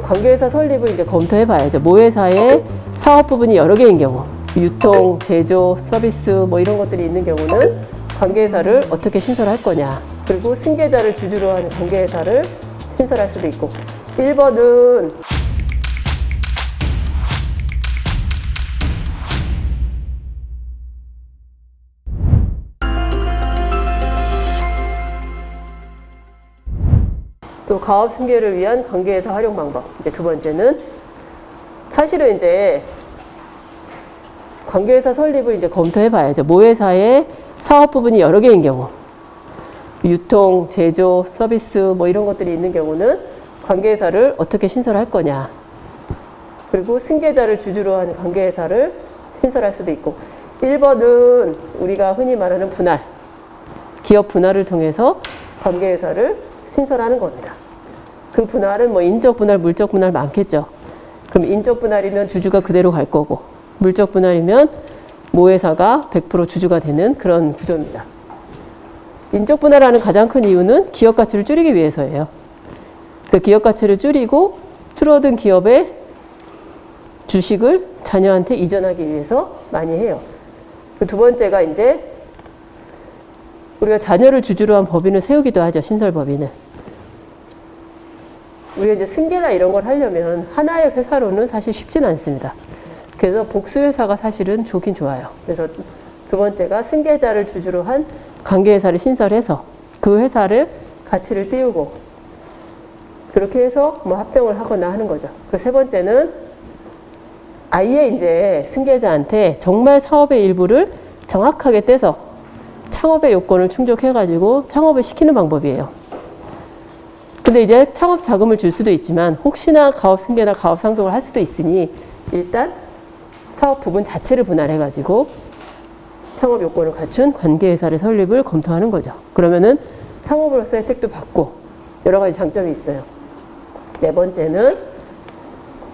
관계회사 설립을 이제 검토해 봐야죠. 모회사의 사업 부분이 여러 개인 경우, 유통, 제조, 서비스 뭐 이런 것들이 있는 경우는 관계회사를 어떻게 신설할 거냐. 그리고 승계자를 주주로 하는 관계회사를 신설할 수도 있고. 1번은 또 가업 승계를 위한 관계회사 활용 방법. 이제 두 번째는 사실은 이제 관계회사 설립을 이제 검토해 봐야죠. 모회사의 사업 부분이 여러 개인 경우, 유통, 제조, 서비스 뭐 이런 것들이 있는 경우는 관계회사를 어떻게 신설할 거냐. 그리고 승계자를 주주로 하는 관계회사를 신설할 수도 있고. 1번은 우리가 흔히 말하는 분할, 기업 분할을 통해서 관계회사를 신설하는 겁니다. 그 분할은 뭐 인적 분할, 물적 분할 많겠죠. 그럼 인적 분할이면 주주가 그대로 갈 거고, 물적 분할이면 모회사가 100% 주주가 되는 그런 구조입니다. 인적 분할하는 가장 큰 이유는 기업 가치를 줄이기 위해서예요. 그 기업 가치를 줄이고 줄어든 기업의 주식을 자녀한테 이전하기 위해서 많이 해요. 그 두 번째가 이제 우리가 자녀를 주주로 한 법인을 세우기도 하죠. 신설 법인을. 우리가 이제 승계나 이런 걸 하려면 하나의 회사로는 사실 쉽지는 않습니다. 그래서 복수회사가 사실은 좋긴 좋아요. 그래서 두 번째가 승계자를 주주로 한 관계회사를 신설해서 그 회사를 가치를 띄우고 그렇게 해서 뭐 합병을 하거나 하는 거죠. 그리고 세 번째는 아예 이제 승계자한테 정말 사업의 일부를 정확하게 떼서 창업의 요건을 충족해가지고 창업을 시키는 방법이에요. 근데 이제 창업 자금을 줄 수도 있지만 혹시나 가업 승계나 가업 상속을 할 수도 있으니 일단 사업 부분 자체를 분할해가지고 창업 요건을 갖춘 관계회사를 설립을 검토하는 거죠. 그러면은 창업으로서 혜택도 받고 여러 가지 장점이 있어요. 네 번째는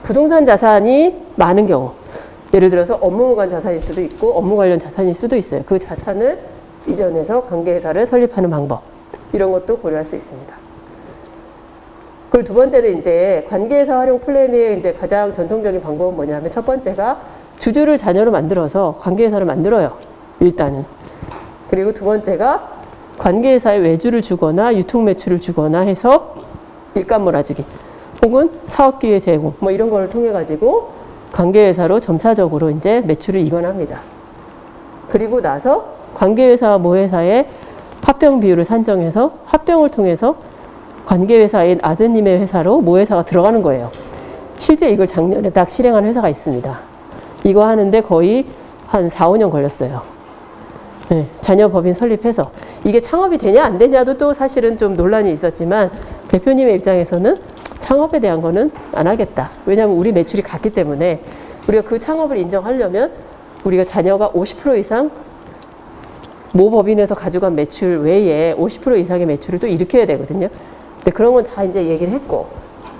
부동산 자산이 많은 경우, 예를 들어서 업무 간 자산일 수도 있고 업무 관련 자산일 수도 있어요. 그 자산을 이전해서 관계회사를 설립하는 방법, 이런 것도 고려할 수 있습니다. 그리고 두 번째는 이제 관계회사 활용 플랜의 이제 가장 전통적인 방법은 뭐냐면 첫 번째가 주주를 자녀로 만들어서 관계회사를 만들어요. 일단은. 그리고 두 번째가 관계회사에 외주를 주거나 유통 매출을 주거나 해서 일감 몰아주기 혹은 사업기회 제공 뭐 이런 거를 통해 가지고 관계회사로 점차적으로 이제 매출을 이관합니다. 그리고 나서 관계회사와 모회사의 합병 비율을 산정해서 합병을 통해서 관계회사인 아드님의 회사로 모회사가 들어가는 거예요. 실제 이걸 작년에 딱 실행한 회사가 있습니다. 이거 하는데 거의 한 4, 5년 걸렸어요. 네, 자녀 법인 설립해서. 이게 창업이 되냐 안 되냐도 또 사실은 좀 논란이 있었지만 대표님의 입장에서는 창업에 대한 거는 안 하겠다. 왜냐하면 우리 매출이 같기 때문에 우리가 그 창업을 인정하려면 우리가 자녀가 50% 이상 모 법인에서 가져간 매출 외에 50% 이상의 매출을 또 일으켜야 되거든요. 근데 그런 건 다 이제 얘기를 했고,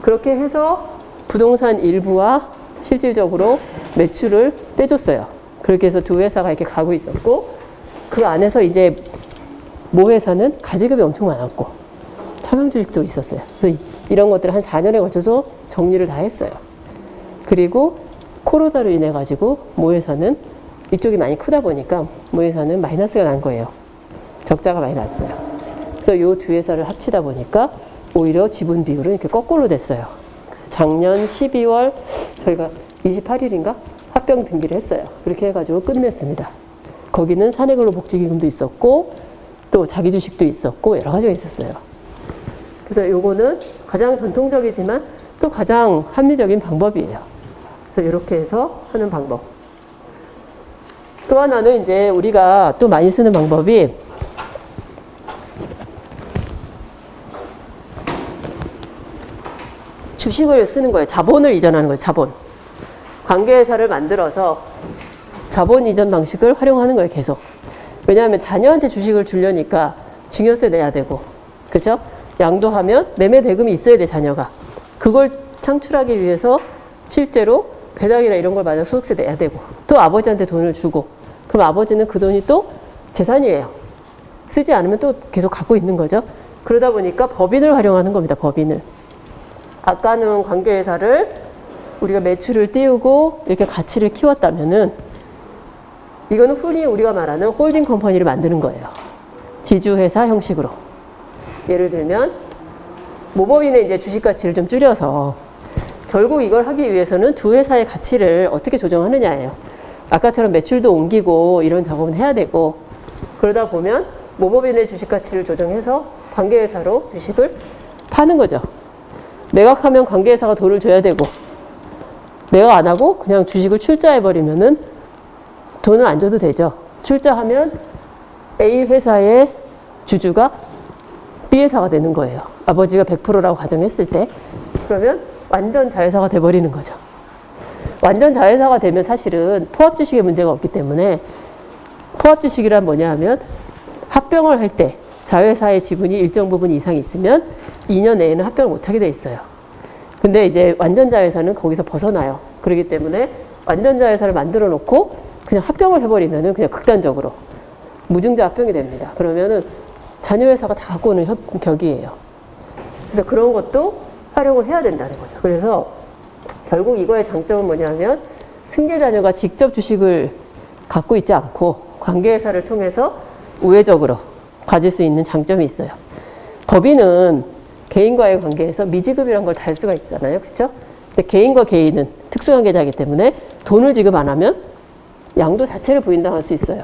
그렇게 해서 부동산 일부와 실질적으로 매출을 떼줬어요. 그렇게 해서 두 회사가 이렇게 가고 있었고, 그 안에서 이제 모 회사는 가지급이 엄청 많았고, 차명주식도 있었어요. 그래서 이런 것들을 한 4년에 걸쳐서 정리를 다 했어요. 그리고 코로나로 인해 가지고 모 회사는 이쪽이 많이 크다 보니까 모 회사는 마이너스가 난 거예요. 적자가 많이 났어요. 그래서 이 두 회사를 합치다 보니까 오히려 지분 비율은 이렇게 거꾸로 됐어요. 작년 12월 저희가 28일인가 합병 등기를 했어요. 그렇게 해가지고 끝냈습니다. 거기는 사내근로복지기금도 있었고 또 자기 주식도 있었고 여러 가지가 있었어요. 그래서 요거는 가장 전통적이지만 또 가장 합리적인 방법이에요. 그래서 이렇게 해서 하는 방법. 또 하나는 이제 우리가 또 많이 쓰는 방법이 주식을 쓰는 거예요. 자본을 이전하는 거예요. 자본. 관계회사를 만들어서 자본 이전 방식을 활용하는 거예요. 계속. 왜냐하면 자녀한테 주식을 주려니까 증여세 내야 되고, 그죠? 양도하면 매매 대금이 있어야 돼, 자녀가. 그걸 창출하기 위해서 실제로 배당이나 이런 걸 받아 소득세 내야 되고, 또 아버지한테 돈을 주고, 그럼 아버지는 그 돈이 또 재산이에요. 쓰지 않으면 또 계속 갖고 있는 거죠. 그러다 보니까 법인을 활용하는 겁니다. 법인을. 아까는 관계회사를 우리가 매출을 띄우고 이렇게 가치를 키웠다면은 이거는 흔히 우리가 말하는 홀딩 컴퍼니를 만드는 거예요. 지주회사 형식으로. 예를 들면 모법인의 이제 주식 가치를 좀 줄여서 결국 이걸 하기 위해서는 두 회사의 가치를 어떻게 조정하느냐예요. 아까처럼 매출도 옮기고 이런 작업은 해야 되고 그러다 보면 모법인의 주식 가치를 조정해서 관계회사로 주식을 파는 거죠. 매각하면 관계회사가 돈을 줘야 되고 매각 안 하고 그냥 주식을 출자해버리면은 돈을 안 줘도 되죠. 출자하면 A 회사의 주주가 B 회사가 되는 거예요. 아버지가 100%라고 가정했을 때 그러면 완전 자회사가 돼버리는 거죠. 완전 자회사가 되면 사실은 포합주식에 문제가 없기 때문에 포합주식이란 뭐냐 하면 합병을 할 때 자회사의 지분이 일정 부분 이상 있으면 2년 내에는 합병을 못하게 돼 있어요. 근데 이제 완전 자회사는 거기서 벗어나요. 그렇기 때문에 완전 자회사를 만들어 놓고 그냥 합병을 해버리면은 그냥 극단적으로 무증자 합병이 됩니다. 그러면은 자녀 회사가 다 갖고 오는 격이에요. 그래서 그런 것도 활용을 해야 된다는 거죠. 그래서 결국 이거의 장점은 뭐냐면 승계 자녀가 직접 주식을 갖고 있지 않고 관계회사를 통해서 우회적으로 가질 수 있는 장점이 있어요. 법인은 개인과의 관계에서 미지급이란 걸 달 수가 있잖아요. 그렇죠? 근데 개인과 개인은 특수관계자이기 때문에 돈을 지급 안 하면 양도 자체를 부인당할 수 있어요.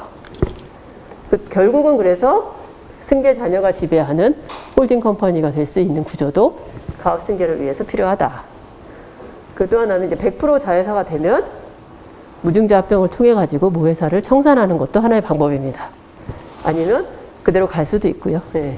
결국은 그래서 승계 자녀가 지배하는 홀딩 컴퍼니가 될 수 있는 구조도 가업 승계를 위해서 필요하다. 그 또 하나는 이제 100% 자회사가 되면 무증자 합병을 통해 가지고 모회사를 청산하는 것도 하나의 방법입니다. 아니면 그대로 갈 수도 있고요. 네.